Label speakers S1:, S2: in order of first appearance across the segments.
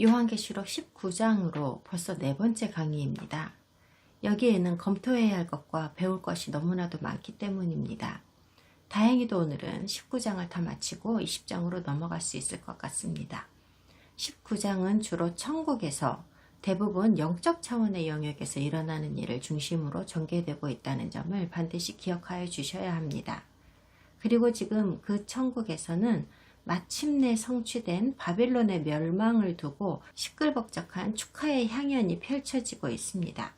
S1: 요한계시록 19장으로 벌써 네 번째 강의입니다. 여기에는 검토해야 할 것과 배울 것이 너무나도 많기 때문입니다. 다행히도 오늘은 19장을 다 마치고 20장으로 넘어갈 수 있을 것 같습니다. 19장은 주로 천국에서 대부분 영적 차원의 영역에서 일어나는 일을 중심으로 전개되고 있다는 점을 반드시 기억하여 주셔야 합니다. 그리고 지금 그 천국에서는 마침내 성취된 바빌론의 멸망을 두고 시끌벅적한 축하의 향연이 펼쳐지고 있습니다.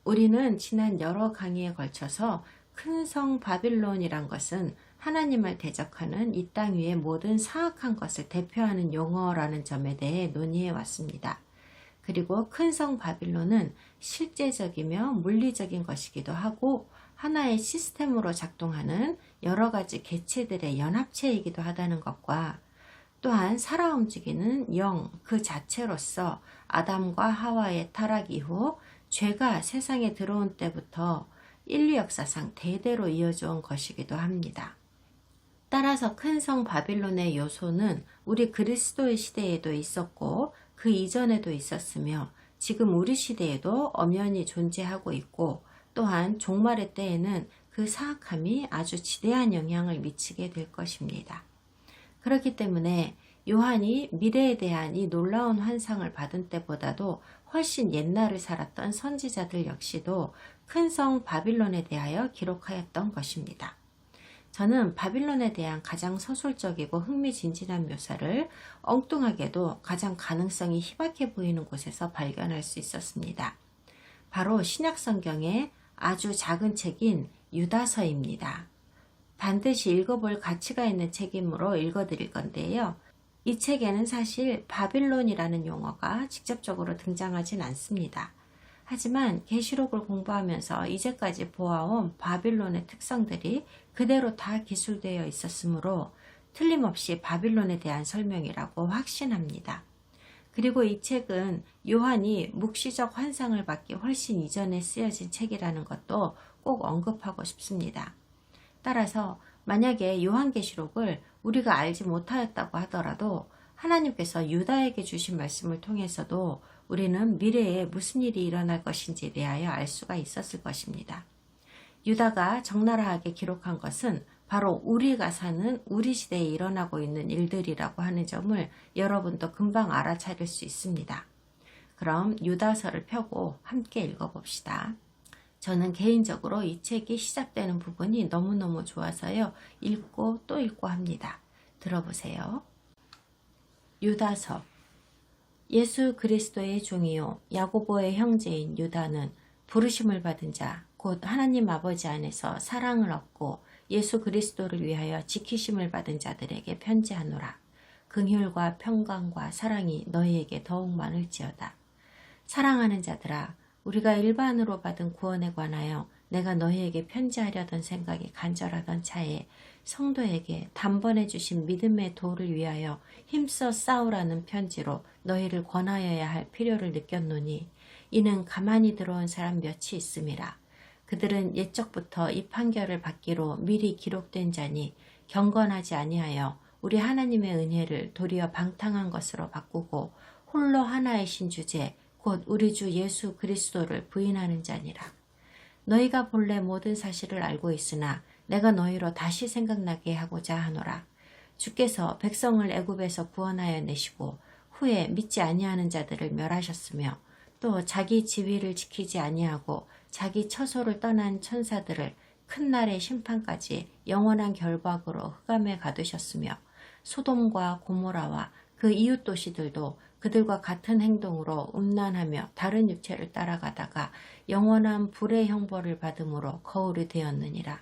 S1: 우리는 지난 여러 강의에 걸쳐서 큰 성 바빌론이란 것은 하나님을 대적하는 이 땅 위의 모든 사악한 것을 대표하는 용어라는 점에 대해 논의해 왔습니다. 그리고 큰 성 바빌론은 실제적이며 물리적인 것이기도 하고 하나의 시스템으로 작동하는 여러 가지 개체들의 연합체이기도 하다는 것과 또한 살아 움직이는 영 그 자체로서 아담과 하와의 타락 이후 죄가 세상에 들어온 때부터 인류 역사상 대대로 이어져 온 것이기도 합니다. 따라서 큰 성 바빌론의 요소는 우리 그리스도의 시대에도 있었고 그 이전에도 있었으며 지금 우리 시대에도 엄연히 존재하고 있고 또한 종말의 때에는 그 사악함이 아주 지대한 영향을 미치게 될 것입니다. 그렇기 때문에 요한이 미래에 대한 이 놀라운 환상을 받은 때보다도 훨씬 옛날을 살았던 선지자들 역시도 큰 성 바빌론에 대하여 기록하였던 것입니다. 저는 바빌론에 대한 가장 서술적이고 흥미진진한 묘사를 엉뚱하게도 가장 가능성이 희박해 보이는 곳에서 발견할 수 있었습니다. 바로 신약성경의 아주 작은 책인 유다서입니다. 반드시 읽어볼 가치가 있는 책이므로 읽어드릴 건데요. 이 책에는 사실 바빌론이라는 용어가 직접적으로 등장하진 않습니다. 하지만 계시록을 공부하면서 이제까지 보아온 바빌론의 특성들이 그대로 다 기술되어 있었으므로 틀림없이 바빌론에 대한 설명이라고 확신합니다. 그리고 이 책은 요한이 묵시적 환상을 받기 훨씬 이전에 쓰여진 책이라는 것도 꼭 언급하고 싶습니다. 따라서 만약에 요한계시록을 우리가 알지 못하였다고 하더라도 하나님께서 유다에게 주신 말씀을 통해서도 우리는 미래에 무슨 일이 일어날 것인지에 대하여 알 수가 있었을 것입니다. 유다가 적나라하게 기록한 것은 바로 우리가 사는 우리 시대에 일어나고 있는 일들이라고 하는 점을 여러분도 금방 알아차릴 수 있습니다. 그럼 유다서를 펴고 함께 읽어봅시다. 저는 개인적으로 이 책이 시작되는 부분이 너무너무 좋아서요. 읽고 또 읽고 합니다. 들어보세요. 유다서. 예수 그리스도의 종이요 야고보의 형제인 유다는 부르심을 받은 자 곧 하나님 아버지 안에서 사랑을 얻고 예수 그리스도를 위하여 지키심을 받은 자들에게 편지하노라. 긍휼과 평강과 사랑이 너희에게 더욱 많을지어다. 사랑하는 자들아, 우리가 일반으로 받은 구원에 관하여 내가 너희에게 편지하려던 생각이 간절하던 차에 성도에게 단번에 주신 믿음의 도를 위하여 힘써 싸우라는 편지로 너희를 권하여야 할 필요를 느꼈노니 이는 가만히 들어온 사람 몇이 있음이라. 그들은 옛적부터 이 판결을 받기로 미리 기록된 자니 경건하지 아니하여 우리 하나님의 은혜를 도리어 방탕한 것으로 바꾸고 홀로 하나이신 주제 곧 우리 주 예수 그리스도를 부인하는 자니라. 너희가 본래 모든 사실을 알고 있으나 내가 너희로 다시 생각나게 하고자 하노라. 주께서 백성을 애굽에서 구원하여 내시고 후에 믿지 아니하는 자들을 멸하셨으며 또 자기 지위를 지키지 아니하고 자기 처소를 떠난 천사들을 큰 날의 심판까지 영원한 결박으로 흑암에 가두셨으며 소돔과 고모라와 그 이웃 도시들도 그들과 같은 행동으로 음란하며 다른 육체를 따라가다가 영원한 불의 형벌을 받음으로 거울이 되었느니라.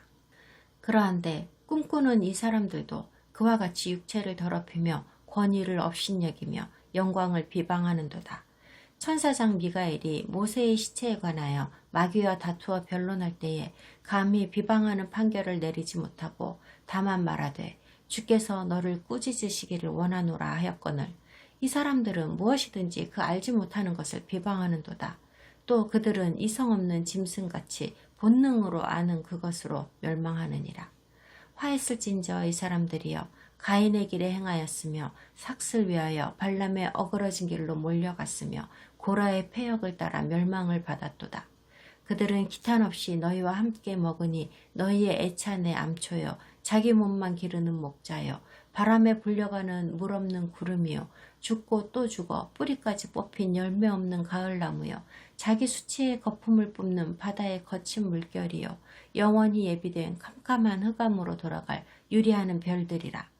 S1: 그러한데 꿈꾸는 이 사람들도 그와 같이 육체를 더럽히며 권위를 업신여기며 영광을 비방하는도다. 천사장 미가엘이 모세의 시체에 관하여 마귀와 다투어 변론할 때에 감히 비방하는 판결을 내리지 못하고 다만 말하되 주께서 너를 꾸짖으시기를 원하노라 하였거늘 이 사람들은 무엇이든지 그 알지 못하는 것을 비방하는도다. 또 그들은 이성 없는 짐승같이 본능으로 아는 그것으로 멸망하느니라. 화했을진저 이 사람들이여 가인의 길에 행하였으며 삭슬 위하여 발람의 어그러진 길로 몰려갔으며 고라의 패역을 따라 멸망을 받았도다. 그들은 기탄 없이 너희와 함께 먹으니 너희의 애찬의 암초여 자기 몸만 기르는 목자여 바람에 불려가는 물 없는 구름이요 죽고 또 죽어 뿌리까지 뽑힌 열매 없는 가을나무여 자기 수치의 거품을 뿜는 바다의 거친 물결이요 영원히 예비된 캄캄한 흑암으로 돌아갈 유리하는 별들이라.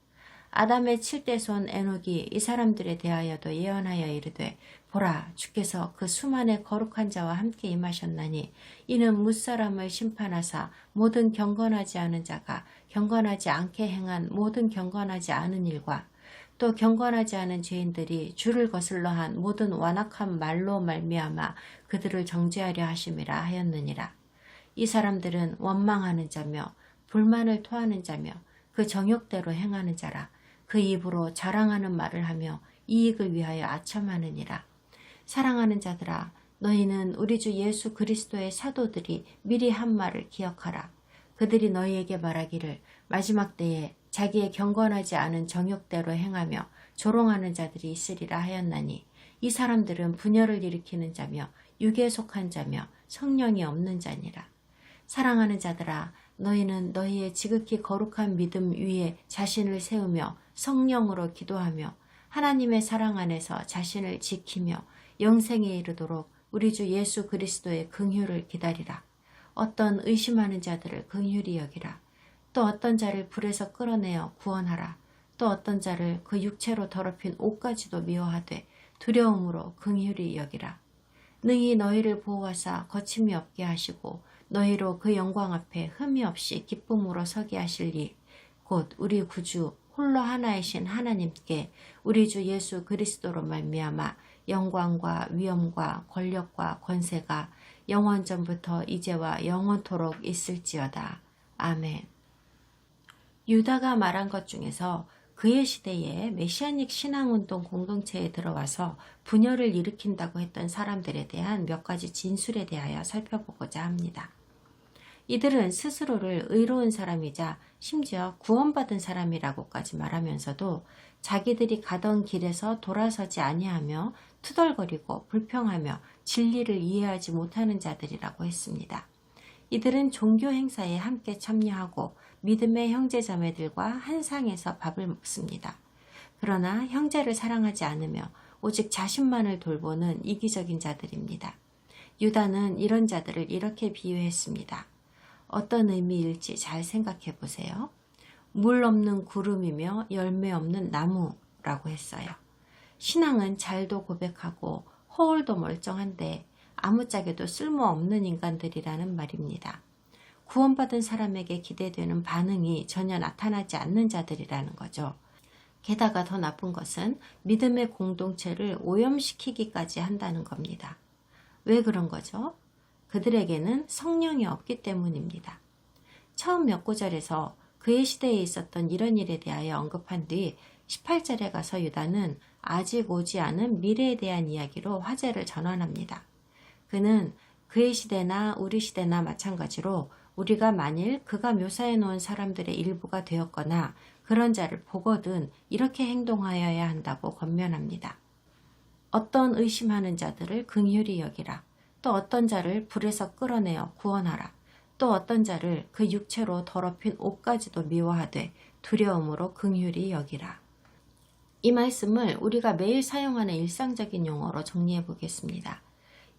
S1: 아담의 7대 손 에녹이 이 사람들에 대하여도 예언하여 이르되 보라 주께서 그 수만의 거룩한 자와 함께 임하셨나니 이는 무사람을 심판하사 모든 경건하지 않은 자가 경건하지 않게 행한 모든 경건하지 않은 일과 또 경건하지 않은 죄인들이 주를 거슬러 한 모든 완악한 말로 말미암아 그들을 정죄하려 하심이라 하였느니라. 이 사람들은 원망하는 자며 불만을 토하는 자며 그 정욕대로 행하는 자라. 그 입으로 자랑하는 말을 하며 이익을 위하여 아첨하느니라. 사랑하는 자들아 너희는 우리 주 예수 그리스도의 사도들이 미리 한 말을 기억하라. 그들이 너희에게 말하기를 마지막 때에 자기의 경건하지 않은 정욕대로 행하며 조롱하는 자들이 있으리라 하였나니 이 사람들은 분열을 일으키는 자며 육에 속한 자며 성령이 없는 자니라. 사랑하는 자들아 너희는 너희의 지극히 거룩한 믿음 위에 자신을 세우며 성령으로 기도하며 하나님의 사랑 안에서 자신을 지키며 영생에 이르도록 우리 주 예수 그리스도의 긍휼을 기다리라. 어떤 의심하는 자들을 긍휼히 여기라. 또 어떤 자를 불에서 끌어내어 구원하라. 또 어떤 자를 그 육체로 더럽힌 옷까지도 미워하되 두려움으로 긍휼히 여기라. 능히 너희를 보호하사 거침이 없게 하시고 너희로 그 영광 앞에 흠이 없이 기쁨으로 서게 하실 이 곧 우리 구주 홀로 하나이신 하나님께 우리 주 예수 그리스도로 말미암아 영광과 위엄과 권력과 권세가 영원전부터 이제와 영원토록 있을지어다. 아멘. 유다가 말한 것 중에서 그의 시대에 메시아닉 신앙운동 공동체에 들어와서 분열을 일으킨다고 했던 사람들에 대한 몇 가지 진술에 대하여 살펴보고자 합니다. 이들은 스스로를 의로운 사람이자 심지어 구원받은 사람이라고까지 말하면서도 자기들이 가던 길에서 돌아서지 아니하며 투덜거리고 불평하며 진리를 이해하지 못하는 자들이라고 했습니다. 이들은 종교 행사에 함께 참여하고 믿음의 형제자매들과 한 상에서 밥을 먹습니다. 그러나 형제를 사랑하지 않으며 오직 자신만을 돌보는 이기적인 자들입니다. 유다는 이런 자들을 이렇게 비유했습니다. 어떤 의미일지 잘 생각해 보세요. 물 없는 구름이며 열매 없는 나무라고 했어요. 신앙은 잘도 고백하고 허울도 멀쩡한데 아무짝에도 쓸모없는 인간들이라는 말입니다. 구원받은 사람에게 기대되는 반응이 전혀 나타나지 않는 자들이라는 거죠. 게다가 더 나쁜 것은 믿음의 공동체를 오염시키기까지 한다는 겁니다. 왜 그런 거죠? 그들에게는 성령이 없기 때문입니다. 처음 몇 구절에서 그의 시대에 있었던 이런 일에 대하여 언급한 뒤 18절에 가서 유다는 아직 오지 않은 미래에 대한 이야기로 화제를 전환합니다. 그는 그의 시대나 우리 시대나 마찬가지로 우리가 만일 그가 묘사해 놓은 사람들의 일부가 되었거나 그런 자를 보거든 이렇게 행동하여야 한다고 권면합니다. 어떤 의심하는 자들을 긍휼히 여기라. 또 어떤 자를 불에서 끌어내어 구원하라. 또 어떤 자를 그 육체로 더럽힌 옷까지도 미워하되 두려움으로 긍휼히 여기라. 이 말씀을 우리가 매일 사용하는 일상적인 용어로 정리해 보겠습니다.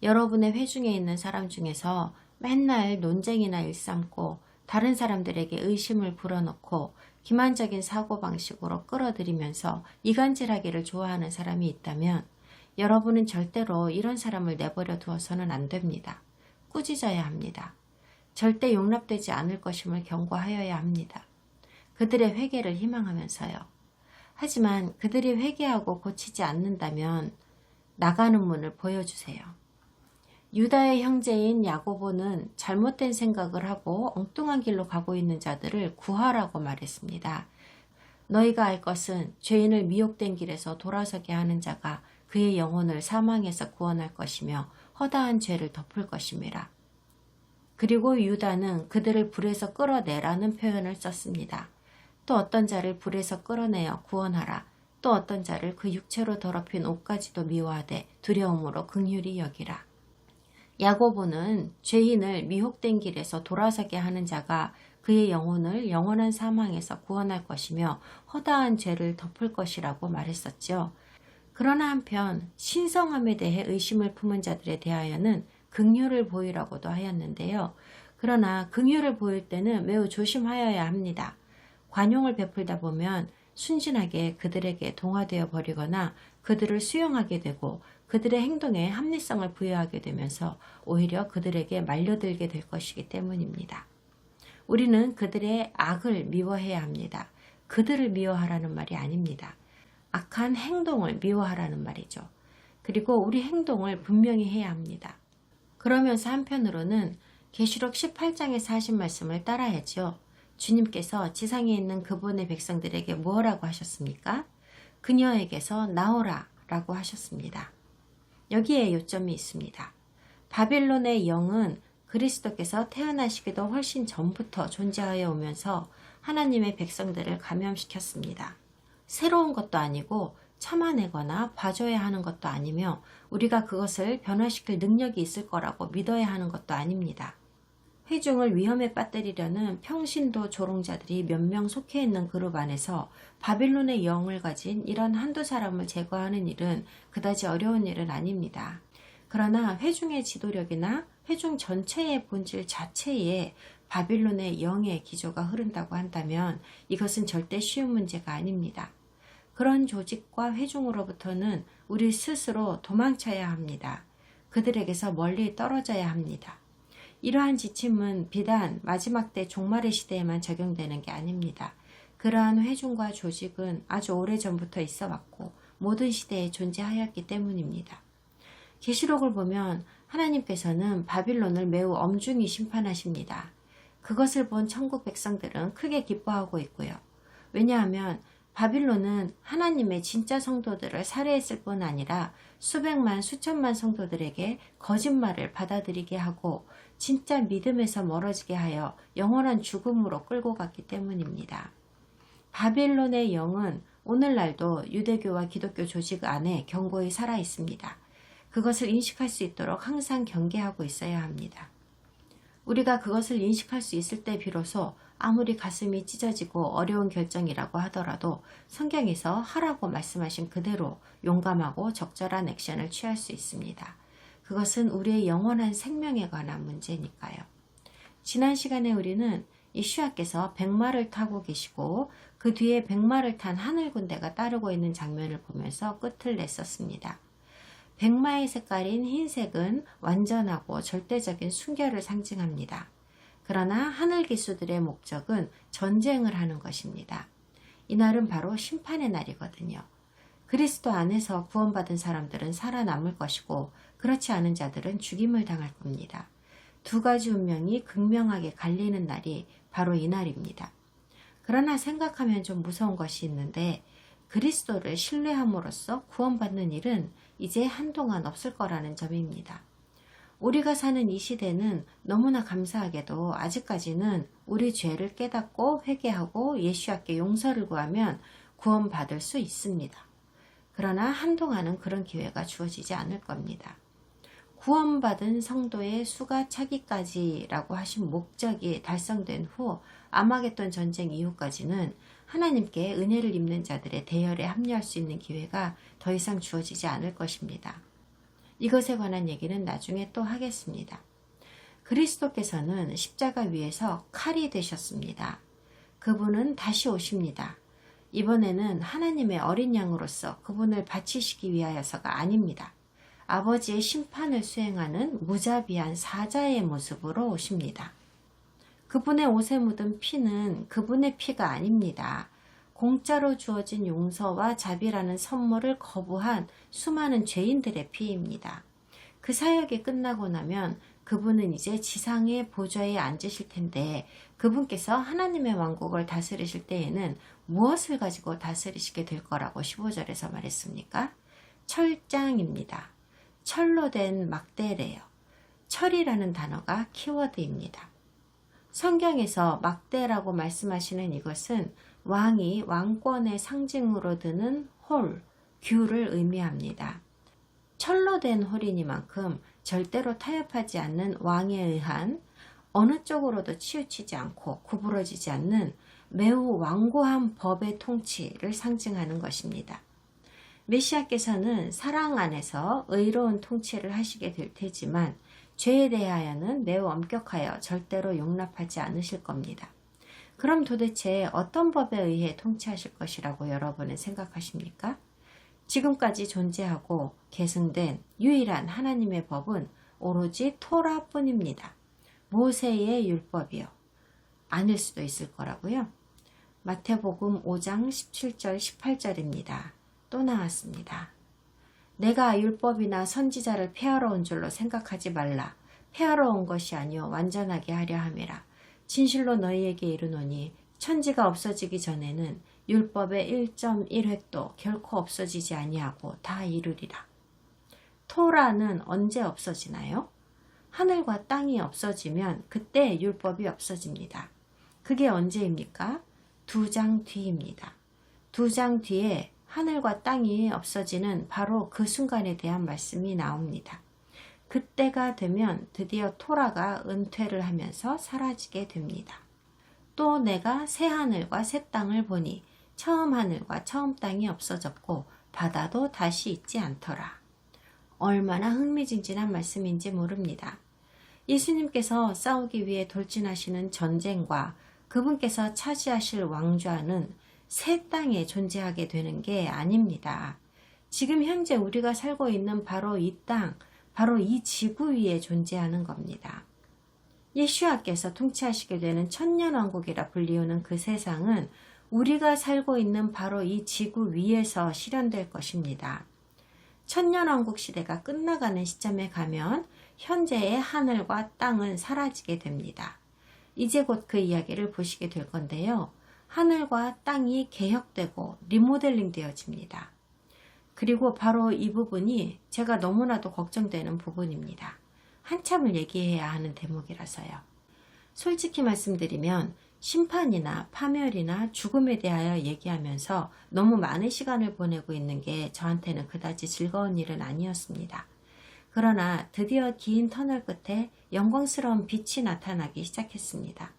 S1: 여러분의 회중에 있는 사람 중에서 맨날 논쟁이나 일삼고 다른 사람들에게 의심을 불어넣고 기만적인 사고방식으로 끌어들이면서 이간질하기를 좋아하는 사람이 있다면 여러분은 절대로 이런 사람을 내버려 두어서는 안 됩니다. 꾸짖어야 합니다. 절대 용납되지 않을 것임을 경고하여야 합니다. 그들의 회개를 희망하면서요. 하지만 그들이 회개하고 고치지 않는다면 나가는 문을 보여주세요. 유다의 형제인 야고보는 잘못된 생각을 하고 엉뚱한 길로 가고 있는 자들을 구하라고 말했습니다. 너희가 알 것은 죄인을 미혹된 길에서 돌아서게 하는 자가 그의 영혼을 사망에서 구원할 것이며 허다한 죄를 덮을 것임이라. 그리고 유다는 그들을 불에서 끌어내라는 표현을 썼습니다. 또 어떤 자를 불에서 끌어내어 구원하라. 또 어떤 자를 그 육체로 더럽힌 옷까지도 미워하되 두려움으로 긍휼히 여기라. 야고보는 죄인을 미혹된 길에서 돌아서게 하는 자가 그의 영혼을 영원한 사망에서 구원할 것이며 허다한 죄를 덮을 것이라고 말했었죠. 그러나 한편 신성함에 대해 의심을 품은 자들에 대하여는 긍휼을 보이라고도 하였는데요. 그러나 긍휼을 보일 때는 매우 조심하여야 합니다. 관용을 베풀다 보면 순진하게 그들에게 동화되어 버리거나 그들을 수용하게 되고 그들의 행동에 합리성을 부여하게 되면서 오히려 그들에게 말려들게 될 것이기 때문입니다. 우리는 그들의 악을 미워해야 합니다. 그들을 미워하라는 말이 아닙니다. 악한 행동을 미워하라는 말이죠. 그리고 우리 행동을 분명히 해야 합니다. 그러면서 한편으로는 계시록 18장에서 하신 말씀을 따라야죠. 주님께서 지상에 있는 그분의 백성들에게 뭐라고 하셨습니까? 그녀에게서 나오라 라고 하셨습니다. 여기에 요점이 있습니다. 바빌론의 영은 그리스도께서 태어나시기도 훨씬 전부터 존재하여 오면서 하나님의 백성들을 감염시켰습니다. 새로운 것도 아니고 참아내거나 봐줘야 하는 것도 아니며 우리가 그것을 변화시킬 능력이 있을 거라고 믿어야 하는 것도 아닙니다. 회중을 위험에 빠뜨리려는 평신도 조롱자들이 몇 명 속해 있는 그룹 안에서 바빌론의 영을 가진 이런 한두 사람을 제거하는 일은 그다지 어려운 일은 아닙니다. 그러나 회중의 지도력이나 회중 전체의 본질 자체에 바빌론의 영의 기조가 흐른다고 한다면 이것은 절대 쉬운 문제가 아닙니다. 그런 조직과 회중으로부터는 우리 스스로 도망쳐야 합니다. 그들에게서 멀리 떨어져야 합니다. 이러한 지침은 비단 마지막 때 종말의 시대에만 적용되는 게 아닙니다. 그러한 회중과 조직은 아주 오래전부터 있어 왔고 모든 시대에 존재하였기 때문입니다. 계시록을 보면 하나님께서는 바빌론을 매우 엄중히 심판하십니다. 그것을 본 천국 백성들은 크게 기뻐하고 있고요. 왜냐하면 바빌론은 하나님의 진짜 성도들을 살해했을 뿐 아니라 수백만 수천만 성도들에게 거짓말을 받아들이게 하고 진짜 믿음에서 멀어지게 하여 영원한 죽음으로 끌고 갔기 때문입니다. 바빌론의 영은 오늘날도 유대교와 기독교 조직 안에 견고히 살아 있습니다. 그것을 인식할 수 있도록 항상 경계하고 있어야 합니다. 우리가 그것을 인식할 수 있을 때 비로소 아무리 가슴이 찢어지고 어려운 결정이라고 하더라도 성경에서 하라고 말씀하신 그대로 용감하고 적절한 액션을 취할 수 있습니다. 그것은 우리의 영원한 생명에 관한 문제니까요. 지난 시간에 우리는 이슈아께서 백마를 타고 계시고 그 뒤에 백마를 탄 하늘 군대가 따르고 있는 장면을 보면서 끝을 냈었습니다. 백마의 색깔인 흰색은 완전하고 절대적인 순결을 상징합니다. 그러나 하늘 기수들의 목적은 전쟁을 하는 것입니다. 이날은 바로 심판의 날이거든요. 그리스도 안에서 구원받은 사람들은 살아남을 것이고 그렇지 않은 자들은 죽임을 당할 겁니다. 두 가지 운명이 극명하게 갈리는 날이 바로 이 날입니다. 그러나 생각하면 좀 무서운 것이 있는데 그리스도를 신뢰함으로써 구원받는 일은 이제 한동안 없을 거라는 점입니다. 우리가 사는 이 시대는 너무나 감사하게도 아직까지는 우리 죄를 깨닫고 회개하고 예수님께 용서를 구하면 구원받을 수 있습니다. 그러나 한동안은 그런 기회가 주어지지 않을 겁니다. 구원받은 성도의 수가 차기까지라고 하신 목적이 달성된 후 아마겟돈 전쟁 이후까지는 하나님께 은혜를 입는 자들의 대열에 합류할 수 있는 기회가 더 이상 주어지지 않을 것입니다. 이것에 관한 얘기는 나중에 또 하겠습니다. 그리스도께서는 십자가 위에서 칼이 되셨습니다. 그분은 다시 오십니다. 이번에는 하나님의 어린 양으로서 그분을 바치시기 위하여서가 아닙니다. 아버지의 심판을 수행하는 무자비한 사자의 모습으로 오십니다. 그분의 옷에 묻은 피는 그분의 피가 아닙니다. 공짜로 주어진 용서와 자비라는 선물을 거부한 수많은 죄인들의 피입니다. 그 사역이 끝나고 나면 그분은 이제 지상의 보좌에 앉으실 텐데 그분께서 하나님의 왕국을 다스리실 때에는 무엇을 가지고 다스리시게 될 거라고 15절에서 말했습니까? 철장입니다. 철로 된 막대래요. 철이라는 단어가 키워드입니다. 성경에서 막대라고 말씀하시는 이것은 왕이 왕권의 상징으로 드는 홀, 규를 의미합니다. 철로 된 홀이니만큼 절대로 타협하지 않는 왕에 의한 어느 쪽으로도 치우치지 않고 구부러지지 않는 매우 완고한 법의 통치를 상징하는 것입니다. 메시아께서는 사랑 안에서 의로운 통치를 하시게 될 테지만 죄에 대하여는 매우 엄격하여 절대로 용납하지 않으실 겁니다. 그럼 도대체 어떤 법에 의해 통치하실 것이라고 여러분은 생각하십니까? 지금까지 존재하고 계승된 유일한 하나님의 법은 오로지 토라뿐입니다. 모세의 율법이요. 아닐 수도 있을 거라고요. 마태복음 5장 17절 18절입니다. 또 나왔습니다. 내가 율법이나 선지자를 폐하러 온 줄로 생각하지 말라. 폐하러 온 것이 아니요 완전하게 하려 함이라. 진실로 너희에게 이르노니 천지가 없어지기 전에는 율법의 1.1획도 결코 없어지지 아니하고 다 이루리라. 토라는 언제 없어지나요? 하늘과 땅이 없어지면 그때 율법이 없어집니다. 그게 언제입니까? 2장 뒤입니다. 2장 뒤에 하늘과 땅이 없어지는 바로 그 순간에 대한 말씀이 나옵니다. 그때가 되면 드디어 토라가 은퇴를 하면서 사라지게 됩니다. 또 내가 새 하늘과 새 땅을 보니 처음 하늘과 처음 땅이 없어졌고 바다도 다시 있지 않더라. 얼마나 흥미진진한 말씀인지 모릅니다. 예수님께서 싸우기 위해 돌진하시는 전쟁과 그분께서 차지하실 왕좌는 새 땅에 존재하게 되는 게 아닙니다. 지금 현재 우리가 살고 있는 바로 이 땅, 바로 이 지구 위에 존재하는 겁니다. 예수와께서 통치하시게 되는 천년왕국이라 불리우는 그 세상은 우리가 살고 있는 바로 이 지구 위에서 실현될 것입니다. 천년왕국 시대가 끝나가는 시점에 가면 현재의 하늘과 땅은 사라지게 됩니다. 이제 곧 그 이야기를 보시게 될 건데요. 하늘과 땅이 개혁되고 리모델링 되어집니다. 그리고 바로 이 부분이 제가 너무나도 걱정되는 부분입니다. 한참을 얘기해야 하는 대목이라서요. 솔직히 말씀드리면 심판이나 파멸이나 죽음에 대하여 얘기하면서 너무 많은 시간을 보내고 있는 게 저한테는 그다지 즐거운 일은 아니었습니다. 그러나 드디어 긴 터널 끝에 영광스러운 빛이 나타나기 시작했습니다.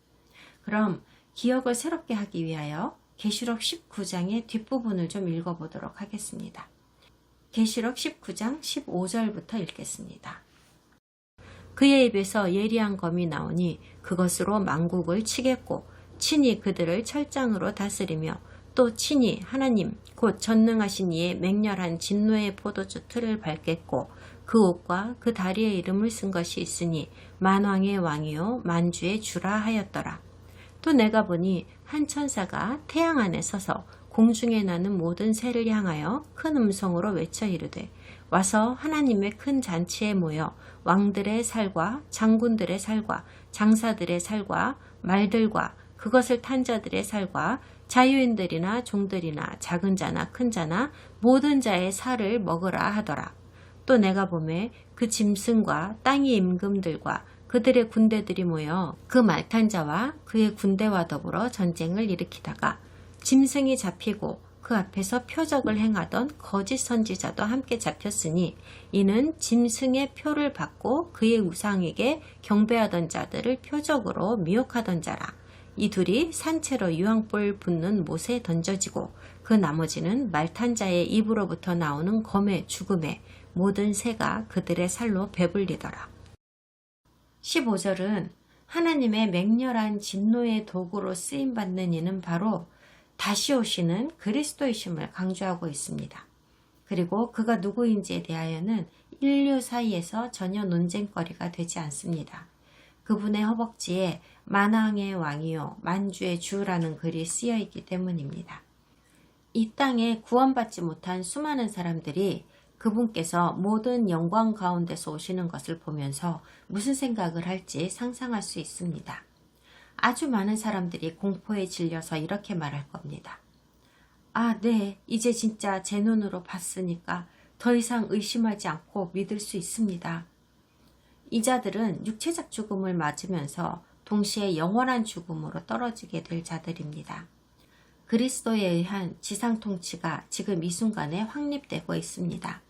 S1: 그럼 기억을 새롭게 하기 위하여 계시록 19장의 뒷부분을 좀 읽어보도록 하겠습니다. 계시록 19장 15절부터 읽겠습니다. 그의 입에서 예리한 검이 나오니 그것으로 만국을 치겠고 친히 그들을 철장으로 다스리며 또 친히 하나님 곧 전능하신 이의 맹렬한 진노의 포도주 틀을 밟겠고 그 옷과 그 다리에 이름을 쓴 것이 있으니 만왕의 왕이요 만주의 주라 하였더라. 또 내가 보니 한 천사가 태양 안에 서서 공중에 나는 모든 새를 향하여 큰 음성으로 외쳐 이르되 와서 하나님의 큰 잔치에 모여 왕들의 살과 장군들의 살과 장사들의 살과 말들과 그것을 탄 자들의 살과 자유인들이나 종들이나 작은 자나 큰 자나 모든 자의 살을 먹으라 하더라. 또 내가 보매 그 짐승과 땅의 임금들과 그들의 군대들이 모여 그 말탄 자와 그의 군대와 더불어 전쟁을 일으키다가 짐승이 잡히고 그 앞에서 표적을 행하던 거짓 선지자도 함께 잡혔으니 이는 짐승의 표를 받고 그의 우상에게 경배하던 자들을 표적으로 미혹하던 자라. 이 둘이 산채로 유황불 붙는 못에 던져지고 그 나머지는 말탄 자의 입으로부터 나오는 검의 죽음에 모든 새가 그들의 살로 배불리더라. 15절은 하나님의 맹렬한 진노의 도구로 쓰임받는 이는 바로 다시 오시는 그리스도이심을 강조하고 있습니다. 그리고 그가 누구인지에 대하여는 인류 사이에서 전혀 논쟁거리가 되지 않습니다. 그분의 허벅지에 만왕의 왕이요 만주의 주라는 글이 쓰여 있기 때문입니다. 이 땅에 구원받지 못한 수많은 사람들이 그분께서 모든 영광 가운데서 오시는 것을 보면서 무슨 생각을 할지 상상할 수 있습니다. 아주 많은 사람들이 공포에 질려서 이렇게 말할 겁니다. 아, 네, 이제 진짜 제 눈으로 봤으니까 더 이상 의심하지 않고 믿을 수 있습니다. 이 자들은 육체적 죽음을 맞으면서 동시에 영원한 죽음으로 떨어지게 될 자들입니다. 그리스도에 의한 지상 통치가 지금 이 순간에 확립되고 있습니다.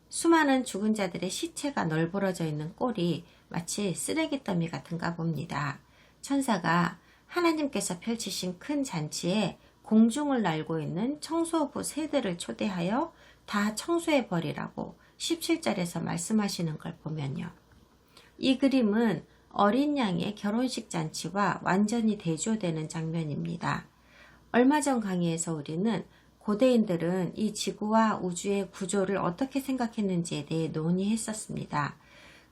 S1: 수많은 죽은 자들의 시체가 널브러져 있는 꼴이 마치 쓰레기 더미 같은가 봅니다. 천사가 하나님께서 펼치신 큰 잔치에 공중을 날고 있는 청소부 새들을 초대하여 다 청소해 버리라고 17절에서 말씀하시는 걸 보면요. 이 그림은 어린 양의 결혼식 잔치와 완전히 대조되는 장면입니다. 얼마 전 강의에서 우리는 고대인들은 이 지구와 우주의 구조를 어떻게 생각했는지에 대해 논의했었습니다.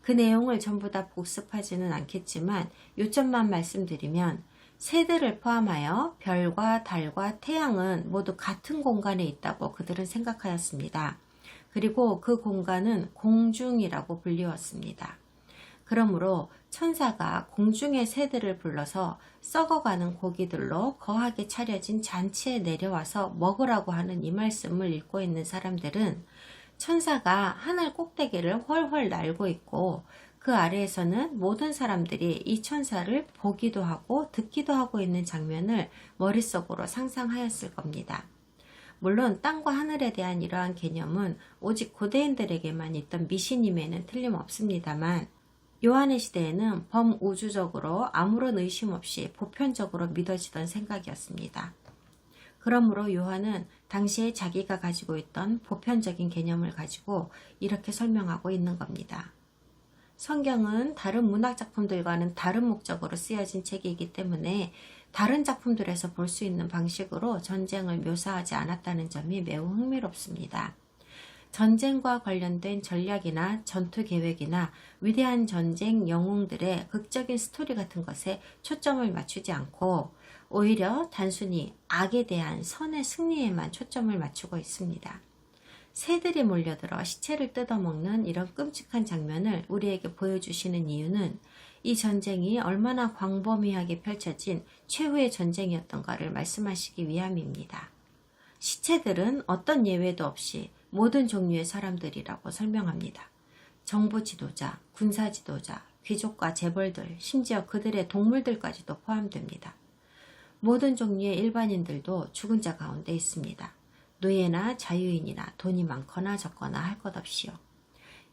S1: 그 내용을 전부 다 복습하지는 않겠지만 요점만 말씀드리면 새들을 포함하여 별과 달과 태양은 모두 같은 공간에 있다고 그들은 생각하였습니다. 그리고 그 공간은 공중이라고 불리웠습니다. 그러므로 천사가 공중의 새들을 불러서 썩어가는 고기들로 거하게 차려진 잔치에 내려와서 먹으라고 하는 이 말씀을 읽고 있는 사람들은 천사가 하늘 꼭대기를 훨훨 날고 있고 그 아래에서는 모든 사람들이 이 천사를 보기도 하고 듣기도 하고 있는 장면을 머릿속으로 상상하였을 겁니다. 물론 땅과 하늘에 대한 이러한 개념은 오직 고대인들에게만 있던 미신임에는 틀림없습니다만 요한의 시대에는 범우주적으로 아무런 의심 없이 보편적으로 믿어지던 생각이었습니다. 그러므로 요한은 당시에 자기가 가지고 있던 보편적인 개념을 가지고 이렇게 설명하고 있는 겁니다. 성경은 다른 문학 작품들과는 다른 목적으로 쓰여진 책이기 때문에 다른 작품들에서 볼 수 있는 방식으로 전쟁을 묘사하지 않았다는 점이 매우 흥미롭습니다. 전쟁과 관련된 전략이나 전투 계획이나 위대한 전쟁 영웅들의 극적인 스토리 같은 것에 초점을 맞추지 않고 오히려 단순히 악에 대한 선의 승리에만 초점을 맞추고 있습니다. 새들이 몰려들어 시체를 뜯어먹는 이런 끔찍한 장면을 우리에게 보여주시는 이유는 이 전쟁이 얼마나 광범위하게 펼쳐진 최후의 전쟁이었던가를 말씀하시기 위함입니다. 시체들은 어떤 예외도 없이 모든 종류의 사람들이라고 설명합니다. 정부 지도자, 군사 지도자, 귀족과 재벌들, 심지어 그들의 동물들까지도 포함됩니다. 모든 종류의 일반인들도 죽은 자 가운데 있습니다. 노예나 자유인이나 돈이 많거나 적거나 할 것 없이요.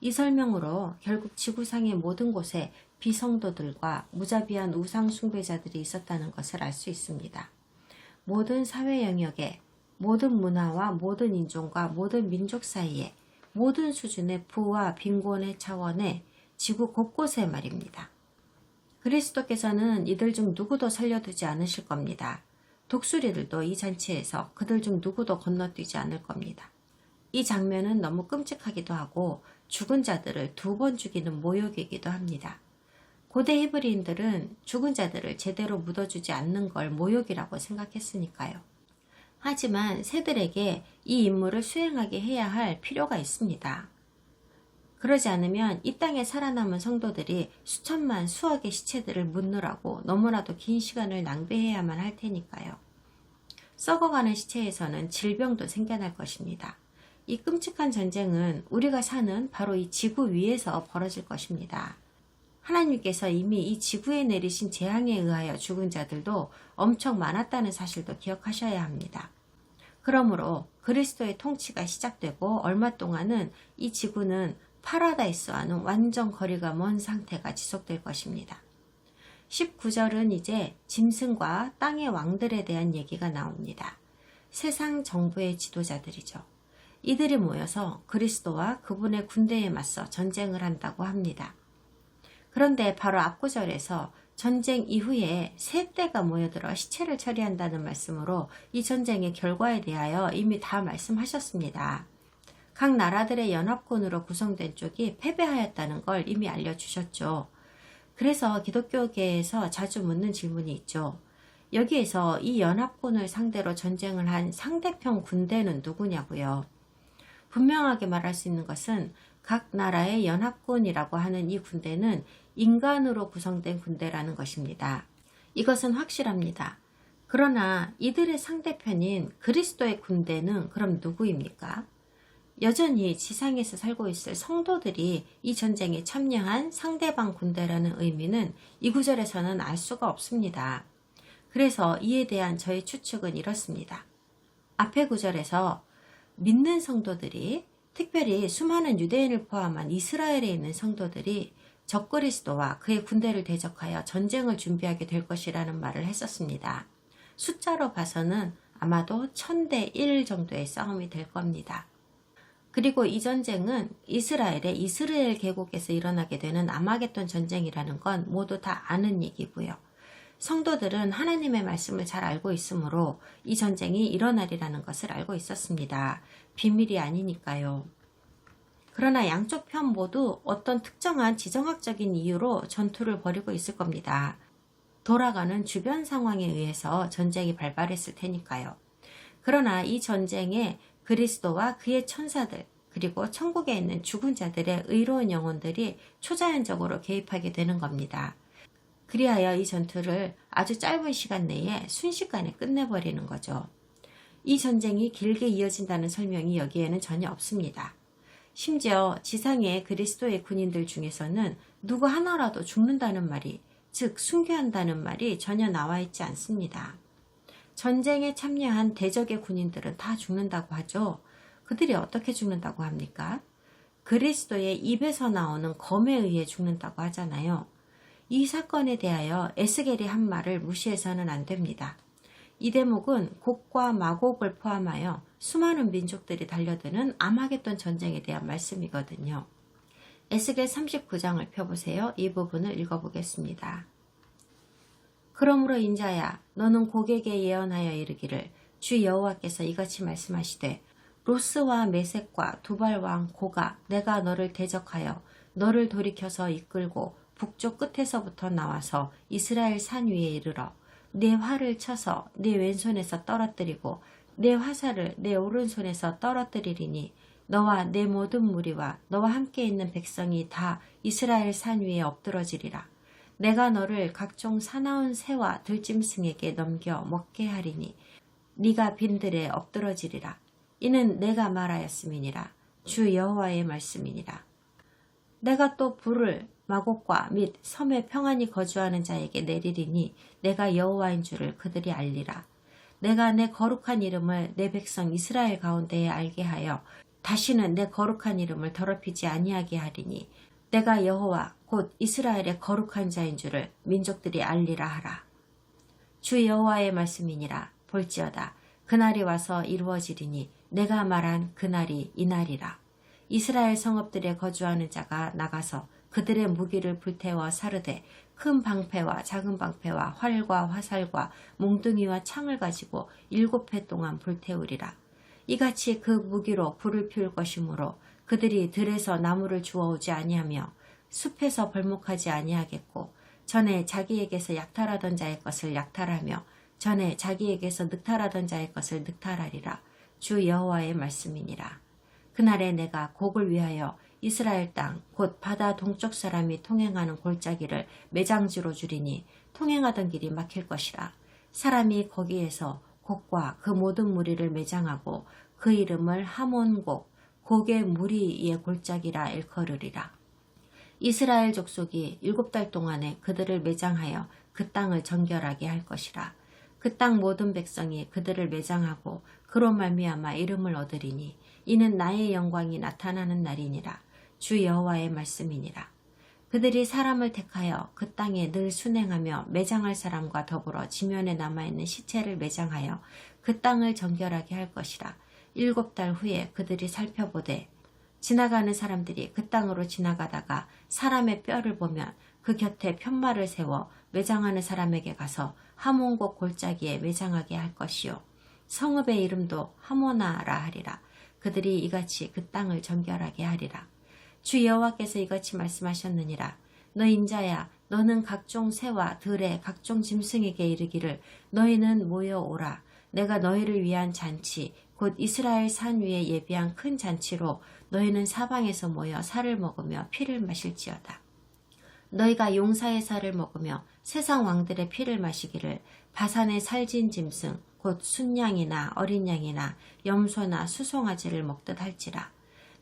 S1: 이 설명으로 결국 지구상의 모든 곳에 비성도들과 무자비한 우상 숭배자들이 있었다는 것을 알 수 있습니다. 모든 사회 영역에 모든 문화와 모든 인종과 모든 민족 사이에 모든 수준의 부와 빈곤의 차원에 지구 곳곳에 말입니다. 그리스도께서는 이들 중 누구도 살려두지 않으실 겁니다. 독수리들도 이 잔치에서 그들 중 누구도 건너뛰지 않을 겁니다. 이 장면은 너무 끔찍하기도 하고 죽은 자들을 2번 죽이는 모욕이기도 합니다. 고대 히브리인들은 죽은 자들을 제대로 묻어주지 않는 걸 모욕이라고 생각했으니까요. 하지만 새들에게 이 임무를 수행하게 해야 할 필요가 있습니다. 그러지 않으면 이 땅에 살아남은 성도들이 수천만 수억의 시체들을 묻느라고 너무나도 긴 시간을 낭비해야만 할 테니까요. 썩어가는 시체에서는 질병도 생겨날 것입니다. 이 끔찍한 전쟁은 우리가 사는 바로 이 지구 위에서 벌어질 것입니다. 하나님께서 이미 이 지구에 내리신 재앙에 의하여 죽은 자들도 엄청 많았다는 사실도 기억하셔야 합니다. 그러므로 그리스도의 통치가 시작되고 얼마 동안은 이 지구는 파라다이스와는 완전 거리가 먼 상태가 지속될 것입니다. 19절은 이제 짐승과 땅의 왕들에 대한 얘기가 나옵니다. 세상 정부의 지도자들이죠. 이들이 모여서 그리스도와 그분의 군대에 맞서 전쟁을 한다고 합니다. 그런데 바로 앞구절에서 전쟁 이후에 세 떼가 모여들어 시체를 처리한다는 말씀으로 이 전쟁의 결과에 대하여 이미 다 말씀하셨습니다. 각 나라들의 연합군으로 구성된 쪽이 패배하였다는 걸 이미 알려주셨죠. 그래서 기독교계에서 자주 묻는 질문이 있죠. 여기에서 이 연합군을 상대로 전쟁을 한 상대편 군대는 누구냐고요. 분명하게 말할 수 있는 것은 각 나라의 연합군이라고 하는 이 군대는 인간으로 구성된 군대라는 것입니다. 이것은 확실합니다. 그러나 이들의 상대편인 그리스도의 군대는 그럼 누구입니까? 여전히 지상에서 살고 있을 성도들이 이 전쟁에 참여한 상대방 군대라는 의미는 이 구절에서는 알 수가 없습니다. 그래서 이에 대한 저의 추측은 이렇습니다. 앞의 구절에서 믿는 성도들이, 특별히 수많은 유대인을 포함한 이스라엘에 있는 성도들이 적그리스도와 그의 군대를 대적하여 전쟁을 준비하게 될 것이라는 말을 했었습니다. 숫자로 봐서는 아마도 1000대 1 정도의 싸움이 될 겁니다. 그리고 이 전쟁은 이스라엘의 이스라엘 계곡에서 일어나게 되는 아마겟돈 전쟁이라는 건 모두 다 아는 얘기고요. 성도들은 하나님의 말씀을 잘 알고 있으므로 이 전쟁이 일어나리라는 것을 알고 있었습니다. 비밀이 아니니까요. 그러나 양쪽 편 모두 어떤 특정한 지정학적인 이유로 전투를 벌이고 있을 겁니다. 돌아가는 주변 상황에 의해서 전쟁이 발발했을 테니까요. 그러나 이 전쟁에 그리스도와 그의 천사들, 그리고 천국에 있는 죽은 자들의 의로운 영혼들이 초자연적으로 개입하게 되는 겁니다. 그리하여 이 전투를 아주 짧은 시간 내에 순식간에 끝내버리는 거죠. 이 전쟁이 길게 이어진다는 설명이 여기에는 전혀 없습니다. 심지어 지상의 그리스도의 군인들 중에서는 누구 하나라도 죽는다는 말이, 즉 순교한다는 말이 전혀 나와 있지 않습니다. 전쟁에 참여한 대적의 군인들은 다 죽는다고 하죠. 그들이 어떻게 죽는다고 합니까? 그리스도의 입에서 나오는 검에 의해 죽는다고 하잖아요. 이 사건에 대하여 에스겔이 한 말을 무시해서는 안 됩니다. 이 대목은 곡과 마곡을 포함하여 수많은 민족들이 달려드는 아마겟돈 전쟁에 대한 말씀이거든요. 에스겔 39장을 펴보세요. 이 부분을 읽어보겠습니다. 그러므로 인자야, 너는 곡에게 예언하여 이르기를, 주 여호와께서 이같이 말씀하시되, 로스와 메섹과 두발왕 고가 내가 너를 대적하여 너를 돌이켜서 이끌고 북쪽 끝에서부터 나와서 이스라엘 산 위에 이르러 내 활을 쳐서 내 왼손에서 떨어뜨리고 내 화살을 내 오른손에서 떨어뜨리리니 너와 내 모든 무리와 너와 함께 있는 백성이 다 이스라엘 산 위에 엎드러지리라. 내가 너를 각종 사나운 새와 들짐승에게 넘겨 먹게 하리니 네가 빈들에 엎드러지리라. 이는 내가 말하였음이니라. 주 여호와의 말씀이니라. 내가 또 불을 마곡과 및 섬에 평안히 거주하는 자에게 내리리니 내가 여호와인 줄을 그들이 알리라. 내가 내 거룩한 이름을 내 백성 이스라엘 가운데에 알게 하여 다시는 내 거룩한 이름을 더럽히지 아니하게 하리니 내가 여호와 곧 이스라엘의 거룩한 자인 줄을 민족들이 알리라 하라. 주 여호와의 말씀이니라. 볼지어다. 그날이 와서 이루어지리니 내가 말한 그날이 이날이라. 이스라엘 성읍들에 거주하는 자가 나가서 그들의 무기를 불태워 사르되 큰 방패와 작은 방패와 활과 화살과 몽둥이와 창을 가지고 7해 동안 불태우리라. 이같이 그 무기로 불을 피울 것이므로 그들이 들에서 나무를 주워오지 아니하며 숲에서 벌목하지 아니하겠고 전에 자기에게서 약탈하던 자의 것을 약탈하며 전에 자기에게서 늑탈하던 자의 것을 늑탈하리라. 주 여호와의 말씀이니라. 그날에 내가 곡을 위하여 이스라엘 땅 곧 바다 동쪽 사람이 통행하는 골짜기를 매장지로 주리니 통행하던 길이 막힐 것이라. 사람이 거기에서 곡과 그 모든 무리를 매장하고 그 이름을 하몬곡 곡의 무리의 골짜기라 일컬으리라. 이스라엘 족속이 7달 동안에 그들을 매장하여 그 땅을 정결하게 할 것이라. 그 땅 모든 백성이 그들을 매장하고 그로 말미암아 이름을 얻으리니 이는 나의 영광이 나타나는 날이니라. 주 여호와의 말씀이니라. 그들이 사람을 택하여 그 땅에 늘 순행하며 매장할 사람과 더불어 지면에 남아있는 시체를 매장하여 그 땅을 정결하게 할 것이라. 7달 후에 그들이 살펴보되 지나가는 사람들이 그 땅으로 지나가다가 사람의 뼈를 보면 그 곁에 편말을 세워 매장하는 사람에게 가서 하몬곡 골짜기에 매장하게 할 것이요. 성읍의 이름도 하모나라 하리라. 그들이 이같이 그 땅을 정결하게 하리라. 주 여호와께서 이같이 말씀하셨느니라. 너 인자야, 너는 각종 새와 들의 각종 짐승에게 이르기를 너희는 모여오라. 내가 너희를 위한 잔치 곧 이스라엘 산 위에 예비한 큰 잔치로 너희는 사방에서 모여 살을 먹으며 피를 마실지어다. 너희가 용사의 살을 먹으며 세상 왕들의 피를 마시기를 바산의 살진 짐승 곧 순양이나 어린 양이나 염소나 수송아지를 먹듯 할지라.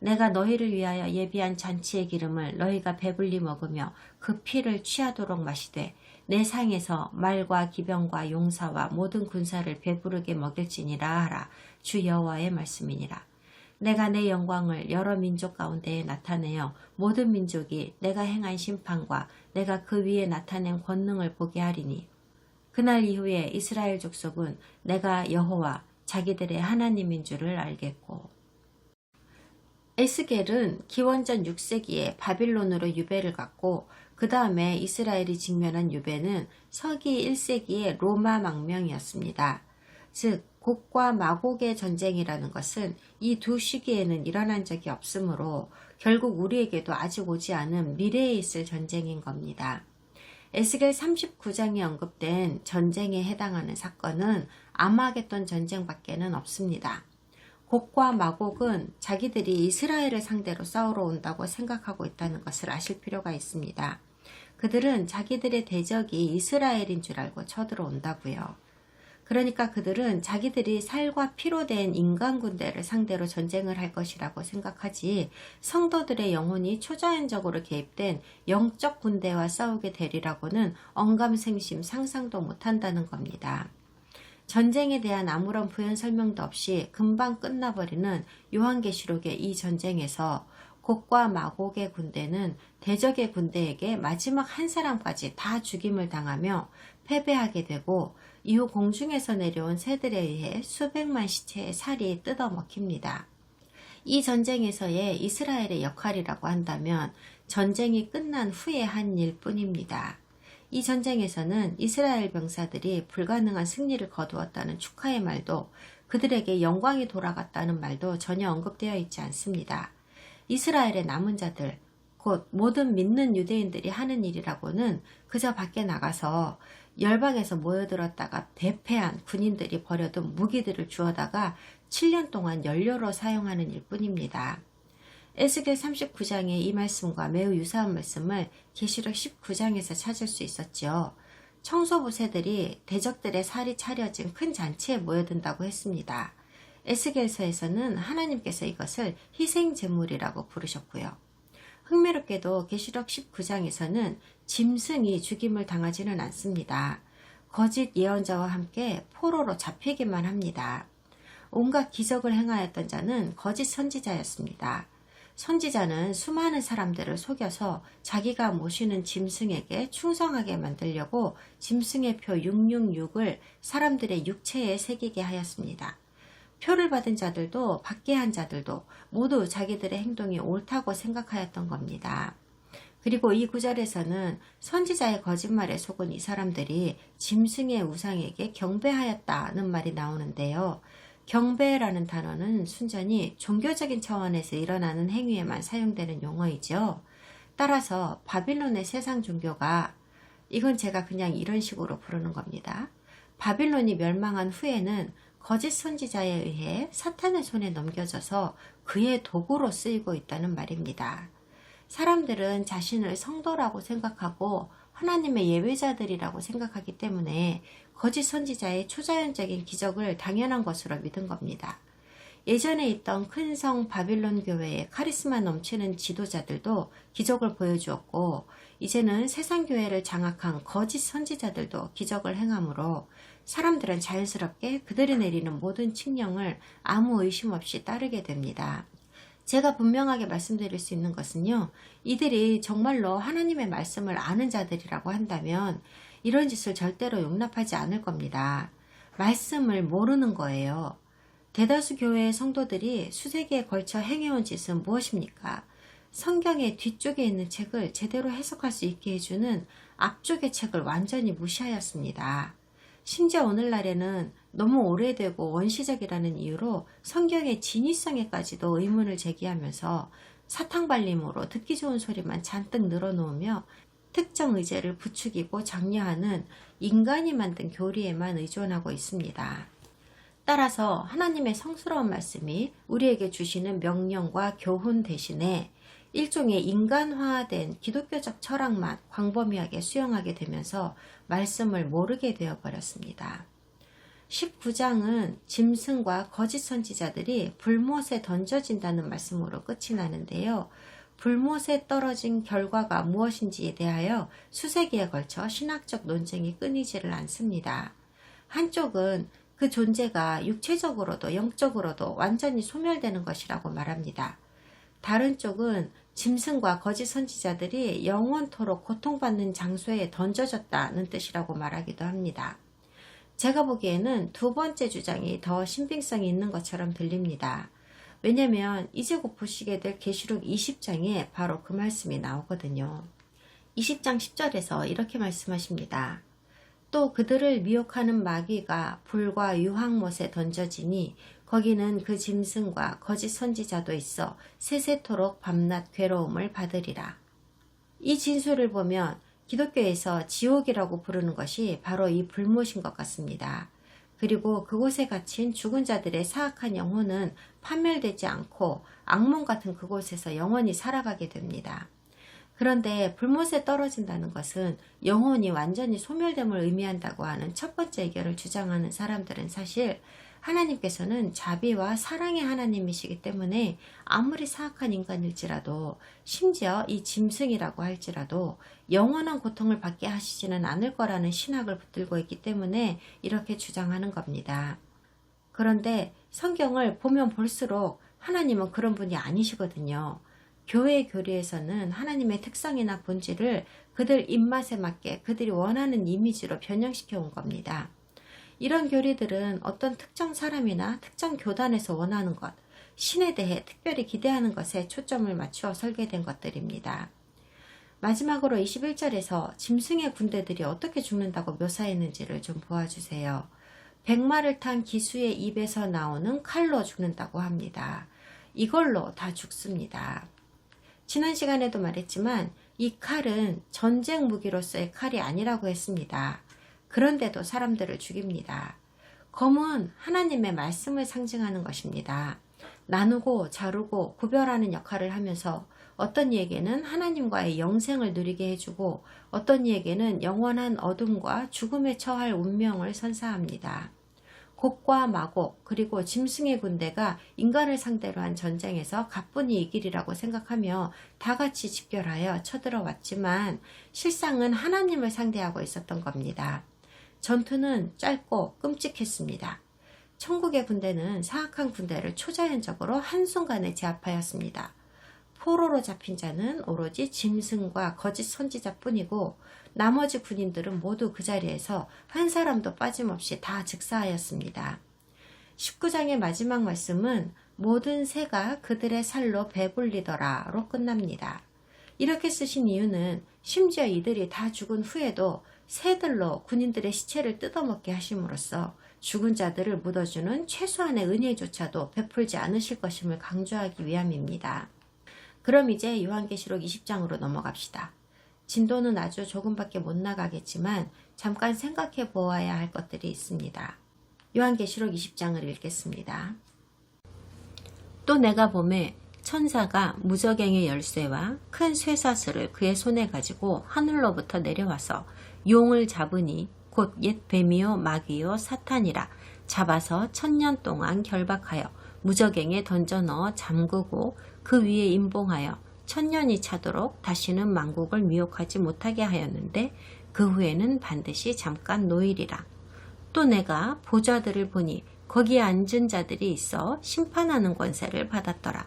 S1: 내가 너희를 위하여 예비한 잔치의 기름을 너희가 배불리 먹으며 그 피를 취하도록 마시되 내 상에서 말과 기병과 용사와 모든 군사를 배부르게 먹일지니라 하라. 주 여호와의 말씀이니라. 내가 내 영광을 여러 민족 가운데에 나타내어 모든 민족이 내가 행한 심판과 내가 그 위에 나타낸 권능을 보게 하리니 그날 이후에 이스라엘 족속은 내가 여호와 자기들의 하나님인 줄을 알겠고. 에스겔은 기원전 6세기에 바빌론으로 유배를 갔고 그 다음에 이스라엘이 직면한 유배는 서기 1세기의 로마 망명이었습니다. 즉 곡과 마곡의 전쟁이라는 것은 이 두 시기에는 일어난 적이 없으므로 결국 우리에게도 아직 오지 않은 미래에 있을 전쟁인 겁니다. 에스겔 39장에 언급된 전쟁에 해당하는 사건은 아마겟돈 전쟁밖에는 없습니다. 곡과 마곡은 자기들이 이스라엘을 상대로 싸우러 온다고 생각하고 있다는 것을 아실 필요가 있습니다. 그들은 자기들의 대적이 이스라엘인 줄 알고 쳐들어온다고요. 그러니까 그들은 자기들이 살과 피로 된 인간 군대를 상대로 전쟁을 할 것이라고 생각하지 성도들의 영혼이 초자연적으로 개입된 영적 군대와 싸우게 되리라고는 언감생심 상상도 못한다는 겁니다. 전쟁에 대한 아무런 부연 설명도 없이 금방 끝나버리는 요한계시록의 이 전쟁에서 곡과 마곡의 군대는 대적의 군대에게 마지막 한 사람까지 다 죽임을 당하며 패배하게 되고 이후 공중에서 내려온 새들에 의해 수백만 시체의 살이 뜯어먹힙니다. 이 전쟁에서의 이스라엘의 역할이라고 한다면 전쟁이 끝난 후에 한 일뿐입니다. 이 전쟁에서는 이스라엘 병사들이 불가능한 승리를 거두었다는 축하의 말도 그들에게 영광이 돌아갔다는 말도 전혀 언급되어 있지 않습니다. 이스라엘의 남은 자들, 곧 모든 믿는 유대인들이 하는 일이라고는 그저 밖에 나가서 열방에서 모여들었다가 대패한 군인들이 버려둔 무기들을 주워다가 7년 동안 연료로 사용하는 일뿐입니다. 에스겔 39장의 이 말씀과 매우 유사한 말씀을 계시록 19장에서 찾을 수 있었지요. 청소부 새들이 대적들의 살이 차려진 큰 잔치에 모여든다고 했습니다. 에스겔서에서는 하나님께서 이것을 희생제물이라고 부르셨고요. 흥미롭게도 계시록 19장에서는 짐승이 죽임을 당하지는 않습니다. 거짓 예언자와 함께 포로로 잡히기만 합니다. 온갖 기적을 행하였던 자는 거짓 선지자였습니다. 선지자는 수많은 사람들을 속여서 자기가 모시는 짐승에게 충성하게 만들려고 짐승의 표 666을 사람들의 육체에 새기게 하였습니다. 표를 받은 자들도 받게 한 자들도 모두 자기들의 행동이 옳다고 생각하였던 겁니다. 그리고 이 구절에서는 선지자의 거짓말에 속은 이 사람들이 짐승의 우상에게 경배하였다는 말이 나오는데요. 경배라는 단어는 순전히 종교적인 차원에서 일어나는 행위에만 사용되는 용어이죠. 따라서 바빌론의 세상 종교가, 이건 제가 그냥 이런 식으로 부르는 겁니다. 바빌론이 멸망한 후에는 거짓 선지자에 의해 사탄의 손에 넘겨져서 그의 도구로 쓰이고 있다는 말입니다. 사람들은 자신을 성도라고 생각하고 하나님의 예배자들이라고 생각하기 때문에 거짓 선지자의 초자연적인 기적을 당연한 것으로 믿은 겁니다. 예전에 있던 큰 성 바빌론 교회의 카리스마 넘치는 지도자들도 기적을 보여주었고 이제는 세상 교회를 장악한 거짓 선지자들도 기적을 행하므로 사람들은 자연스럽게 그들이 내리는 모든 칙령을 아무 의심 없이 따르게 됩니다. 제가 분명하게 말씀드릴 수 있는 것은요, 이들이 정말로 하나님의 말씀을 아는 자들이라고 한다면 이런 짓을 절대로 용납하지 않을 겁니다. 말씀을 모르는 거예요. 대다수 교회의 성도들이 수세기에 걸쳐 행해온 짓은 무엇입니까? 성경의 뒤쪽에 있는 책을 제대로 해석할 수 있게 해주는 앞쪽의 책을 완전히 무시하였습니다. 심지어 오늘날에는 너무 오래되고 원시적이라는 이유로 성경의 진위성에까지도 의문을 제기하면서 사탕발림으로 듣기 좋은 소리만 잔뜩 늘어놓으며 특정 의제를 부추기고 장려하는 인간이 만든 교리에만 의존하고 있습니다. 따라서 하나님의 성스러운 말씀이 우리에게 주시는 명령과 교훈 대신에 일종의 인간화된 기독교적 철학만 광범위하게 수용하게 되면서 말씀을 모르게 되어버렸습니다. 19장은 짐승과 거짓 선지자들이 불못에 던져진다는 말씀으로 끝이 나는데요. 불못에 떨어진 결과가 무엇인지에 대하여 수세기에 걸쳐 신학적 논쟁이 끊이지를 않습니다. 한쪽은 그 존재가 육체적으로도 영적으로도 완전히 소멸되는 것이라고 말합니다. 다른 쪽은 짐승과 거짓 선지자들이 영원토록 고통받는 장소에 던져졌다는 뜻이라고 말하기도 합니다. 제가 보기에는 두 번째 주장이 더 신빙성이 있는 것처럼 들립니다. 왜냐하면 이제 곧 보시게 될 계시록 20장에 바로 그 말씀이 나오거든요. 20장 10절에서 이렇게 말씀하십니다. 또 그들을 미혹하는 마귀가 불과 유황못에 던져지니 거기는 그 짐승과 거짓 선지자도 있어 세세토록 밤낮 괴로움을 받으리라. 이 진술을 보면 기독교에서 지옥이라고 부르는 것이 바로 이 불못인 것 같습니다. 그리고 그곳에 갇힌 죽은 자들의 사악한 영혼은 파멸되지 않고 악몽 같은 그곳에서 영원히 살아가게 됩니다. 그런데 불못에 떨어진다는 것은 영혼이 완전히 소멸됨을 의미한다고 하는 첫 번째 의견을 주장하는 사람들은 사실 하나님께서는 자비와 사랑의 하나님이시기 때문에 아무리 사악한 인간일지라도 심지어 이 짐승이라고 할지라도 영원한 고통을 받게 하시지는 않을 거라는 신학을 붙들고 있기 때문에 이렇게 주장하는 겁니다. 그런데 성경을 보면 볼수록 하나님은 그런 분이 아니시거든요. 교회 교리에서는 하나님의 특성이나 본질을 그들 입맛에 맞게 그들이 원하는 이미지로 변형시켜 온 겁니다. 이런 교리들은 어떤 특정 사람이나 특정 교단에서 원하는 것, 신에 대해 특별히 기대하는 것에 초점을 맞추어 설계된 것들입니다. 마지막으로 21절에서 짐승의 군대들이 어떻게 죽는다고 묘사했는지를 좀 보아주세요. 백마를 탄 기수의 입에서 나오는 칼로 죽는다고 합니다. 이걸로 다 죽습니다. 지난 시간에도 말했지만 이 칼은 전쟁 무기로서의 칼이 아니라고 했습니다. 그런데도 사람들을 죽입니다. 검은 하나님의 말씀을 상징하는 것입니다. 나누고 자르고 구별하는 역할을 하면서 어떤 이에게는 하나님과의 영생을 누리게 해주고 어떤 이에게는 영원한 어둠과 죽음에 처할 운명을 선사합니다. 곡과 마곡 그리고 짐승의 군대가 인간을 상대로 한 전쟁에서 가뿐히 이기리라고 생각하며 다 같이 집결하여 쳐들어왔지만 실상은 하나님을 상대하고 있었던 겁니다. 전투는 짧고 끔찍했습니다. 천국의 군대는 사악한 군대를 초자연적으로 한순간에 제압하였습니다. 포로로 잡힌 자는 오로지 짐승과 거짓 선지자뿐이고 나머지 군인들은 모두 그 자리에서 한 사람도 빠짐없이 다 즉사하였습니다. 19장의 마지막 말씀은 모든 새가 그들의 살로 배불리더라로 끝납니다. 이렇게 쓰신 이유는 심지어 이들이 다 죽은 후에도 새들로 군인들의 시체를 뜯어먹게 하심으로써 죽은 자들을 묻어주는 최소한의 은혜조차도 베풀지 않으실 것임을 강조하기 위함입니다. 그럼 이제 요한계시록 20장으로 넘어갑시다. 진도는 아주 조금밖에 못 나가겠지만 잠깐 생각해 보아야 할 것들이 있습니다. 요한계시록 20장을 읽겠습니다. 또 내가 보매 천사가 무저갱의 열쇠와 큰 쇠사슬을 그의 손에 가지고 하늘로부터 내려와서 용을 잡으니 곧 옛 뱀이요 마귀요 사탄이라 잡아서 1000년 동안 결박하여 무저갱에 던져 넣어 잠그고 그 위에 임봉하여 1000년이 차도록 다시는 만국을 미혹하지 못하게 하였는데 그 후에는 반드시 잠깐 노일이라. 또 내가 보좌들을 보니 거기에 앉은 자들이 있어 심판하는 권세를 받았더라.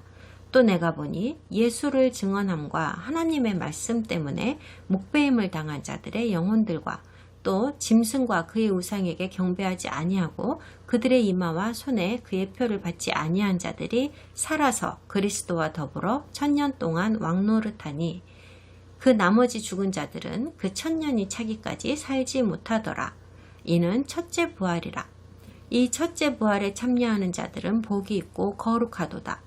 S1: 또 내가 보니 예수를 증언함과 하나님의 말씀 때문에 목배임을 당한 자들의 영혼들과 또 짐승과 그의 우상에게 경배하지 아니하고 그들의 이마와 손에 그의 표를 받지 아니한 자들이 살아서 그리스도와 더불어 1000년 동안 왕노릇하니 그 나머지 죽은 자들은 그 1000년이 차기까지 살지 못하더라. 이는 첫째 부활이라. 이 첫째 부활에 참여하는 자들은 복이 있고 거룩하도다.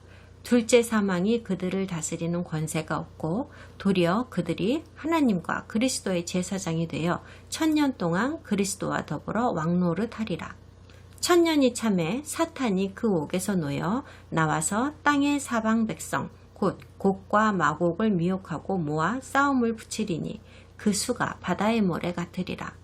S1: 둘째 사망이 그들을 다스리는 권세가 없고 도리어 그들이 하나님과 그리스도의 제사장이 되어 1000년 동안 그리스도와 더불어 왕노릇하리라. 1000년이 참에 사탄이 그 옥에서 놓여 나와서 땅의 사방 백성 곧 곡과 마곡을 미혹하고 모아 싸움을 붙이리니 그 수가 바다의 모래 같으리라.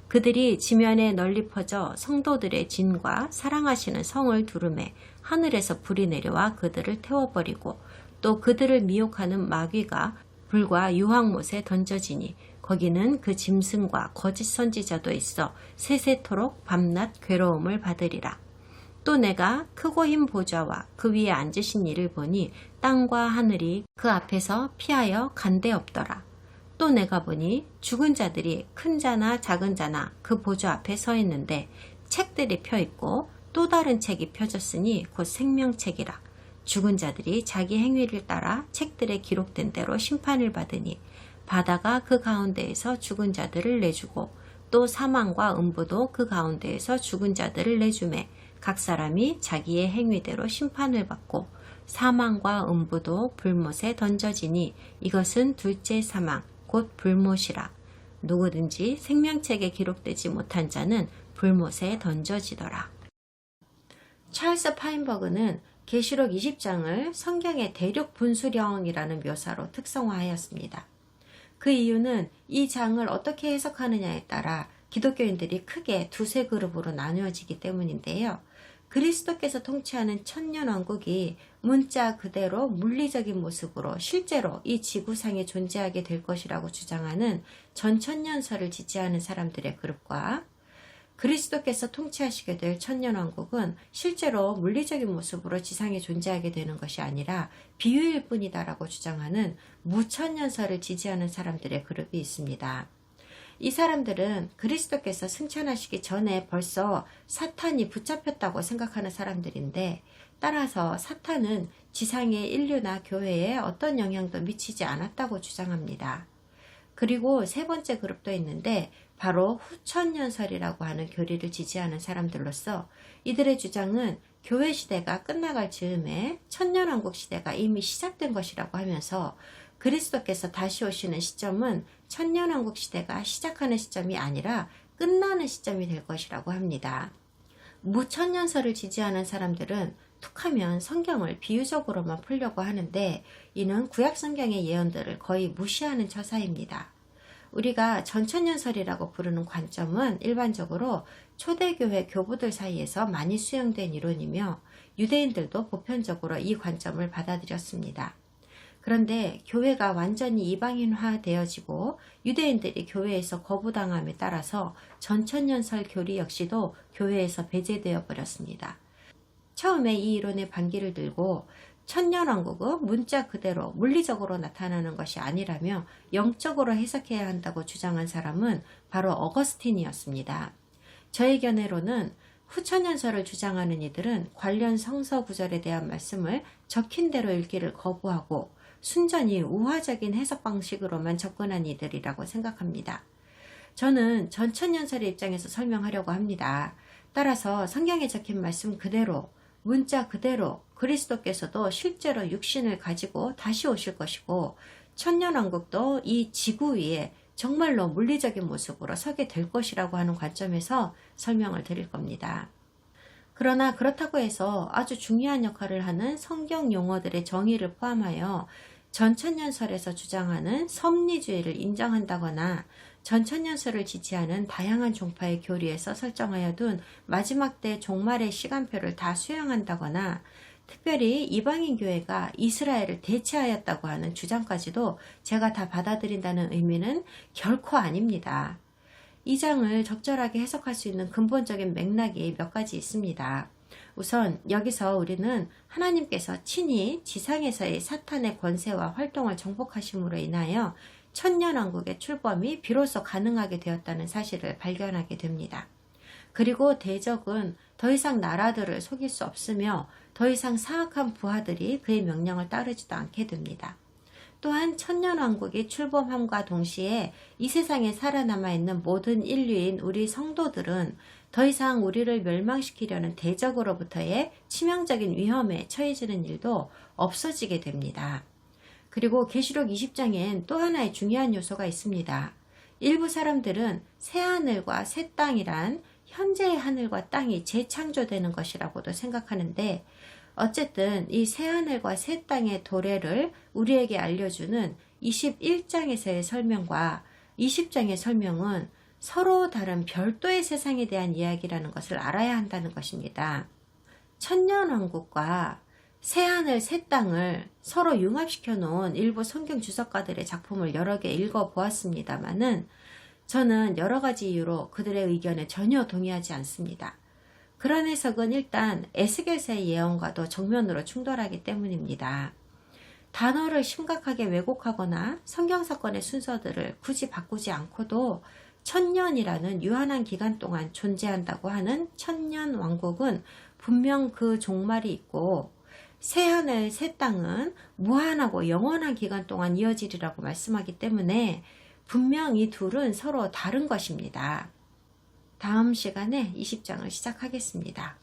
S1: 그들이 지면에 널리 퍼져 성도들의 진과 사랑하시는 성을 두르매 하늘에서 불이 내려와 그들을 태워버리고 또 그들을 미혹하는 마귀가 불과 유황못에 던져지니 거기는 그 짐승과 거짓 선지자도 있어 세세토록 밤낮 괴로움을 받으리라. 또 내가 크고 흰 보좌와 그 위에 앉으신 이를 보니 땅과 하늘이 그 앞에서 피하여 간데 없더라. 또 내가 보니 죽은 자들이 큰 자나 작은 자나 그 보좌 앞에 서 있는데 책들이 펴 있고 또 다른 책이 펴졌으니 곧 생명책이라. 죽은 자들이 자기 행위를 따라 책들에 기록된 대로 심판을 받으니 바다가 그 가운데에서 죽은 자들을 내주고 또 사망과 음부도 그 가운데에서 죽은 자들을 내주매 각 사람이 자기의 행위대로 심판을 받고 사망과 음부도 불못에 던져지니 이것은 둘째 사망 곧 불못이라. 누구든지 생명책에 기록되지 못한 자는 불못에 던져지더라. 찰스 파인버그는 계시록 20장을 성경의 대륙 분수령이라는 묘사로 특성화하였습니다. 그 이유는 이 장을 어떻게 해석하느냐에 따라 기독교인들이 크게 두세 그룹으로 나누어지기 때문인데요. 그리스도께서 통치하는 천년왕국이 문자 그대로 물리적인 모습으로 실제로 이 지구상에 존재하게 될 것이라고 주장하는 전천년설을 지지하는 사람들의 그룹과 그리스도께서 통치하시게 될 천년왕국은 실제로 물리적인 모습으로 지상에 존재하게 되는 것이 아니라 비유일 뿐이다라고 주장하는 무천년설을 지지하는 사람들의 그룹이 있습니다. 이 사람들은 그리스도께서 승천하시기 전에 벌써 사탄이 붙잡혔다고 생각하는 사람들인데, 따라서 사탄은 지상의 인류나 교회에 어떤 영향도 미치지 않았다고 주장합니다. 그리고 세 번째 그룹도 있는데 바로 후천년설이라고 하는 교리를 지지하는 사람들로서 이들의 주장은 교회 시대가 끝나갈 즈음에 천년왕국 시대가 이미 시작된 것이라고 하면서 그리스도께서 다시 오시는 시점은 천년왕국 시대가 시작하는 시점이 아니라 끝나는 시점이 될 것이라고 합니다. 무천년설을 지지하는 사람들은 툭하면 성경을 비유적으로만 풀려고 하는데 이는 구약 성경의 예언들을 거의 무시하는 처사입니다. 우리가 전천년설이라고 부르는 관점은 일반적으로 초대교회 교부들 사이에서 많이 수용된 이론이며 유대인들도 보편적으로 이 관점을 받아들였습니다. 그런데 교회가 완전히 이방인화되어지고 유대인들이 교회에서 거부당함에 따라서 전천년설 교리 역시도 교회에서 배제되어 버렸습니다. 처음에 이 이론의 반기를 들고 천년왕국은 문자 그대로 물리적으로 나타나는 것이 아니라며 영적으로 해석해야 한다고 주장한 사람은 바로 어거스틴이었습니다. 저의 견해로는 후천년설을 주장하는 이들은 관련 성서 구절에 대한 말씀을 적힌 대로 읽기를 거부하고 순전히 우화적인 해석 방식으로만 접근한 이들이라고 생각합니다. 저는 전천년설의 입장에서 설명하려고 합니다. 따라서 성경에 적힌 말씀 그대로 문자 그대로 그리스도께서도 실제로 육신을 가지고 다시 오실 것이고 천년왕국도 이 지구 위에 정말로 물리적인 모습으로 서게 될 것이라고 하는 관점에서 설명을 드릴 겁니다. 그러나 그렇다고 해서 아주 중요한 역할을 하는 성경 용어들의 정의를 포함하여 전천년설에서 주장하는 섭리주의를 인정한다거나 전천년설을 지지하는 다양한 종파의 교리에서 설정하여 둔 마지막 때 종말의 시간표를 다 수용한다거나 특별히 이방인 교회가 이스라엘을 대체하였다고 하는 주장까지도 제가 다 받아들인다는 의미는 결코 아닙니다. 이 장을 적절하게 해석할 수 있는 근본적인 맥락이 몇 가지 있습니다. 우선 여기서 우리는 하나님께서 친히 지상에서의 사탄의 권세와 활동을 정복하심으로 인하여 천년왕국의 출범이 비로소 가능하게 되었다는 사실을 발견하게 됩니다. 그리고 대적은 더 이상 나라들을 속일 수 없으며 더 이상 사악한 부하들이 그의 명령을 따르지도 않게 됩니다. 또한 천년왕국이 출범함과 동시에 이 세상에 살아남아 있는 모든 인류인 우리 성도들은 더 이상 우리를 멸망시키려는 대적으로부터의 치명적인 위험에 처해지는 일도 없어지게 됩니다. 그리고 계시록 20장엔 또 하나의 중요한 요소가 있습니다. 일부 사람들은 새하늘과 새 땅이란 현재의 하늘과 땅이 재창조되는 것이라고도 생각하는데 어쨌든 이 새하늘과 새 땅의 도래를 우리에게 알려주는 21장에서의 설명과 20장의 설명은 서로 다른 별도의 세상에 대한 이야기라는 것을 알아야 한다는 것입니다. 천년왕국과 새하늘 새 땅을 서로 융합시켜 놓은 일부 성경 주석가들의 작품을 여러 개 읽어 보았습니다만은 저는 여러 가지 이유로 그들의 의견에 전혀 동의하지 않습니다. 그런 해석은 일단 에스겔서의 예언과도 정면으로 충돌하기 때문입니다. 단어를 심각하게 왜곡하거나 성경 사건의 순서들을 굳이 바꾸지 않고도 천년이라는 유한한 기간 동안 존재한다고 하는 천년 왕국은 분명 그 종말이 있고, 새하늘 새 땅은 무한하고 영원한 기간 동안 이어지리라고 말씀하기 때문에 분명 이 둘은 서로 다른 것입니다. 다음 시간에 20장을 시작하겠습니다.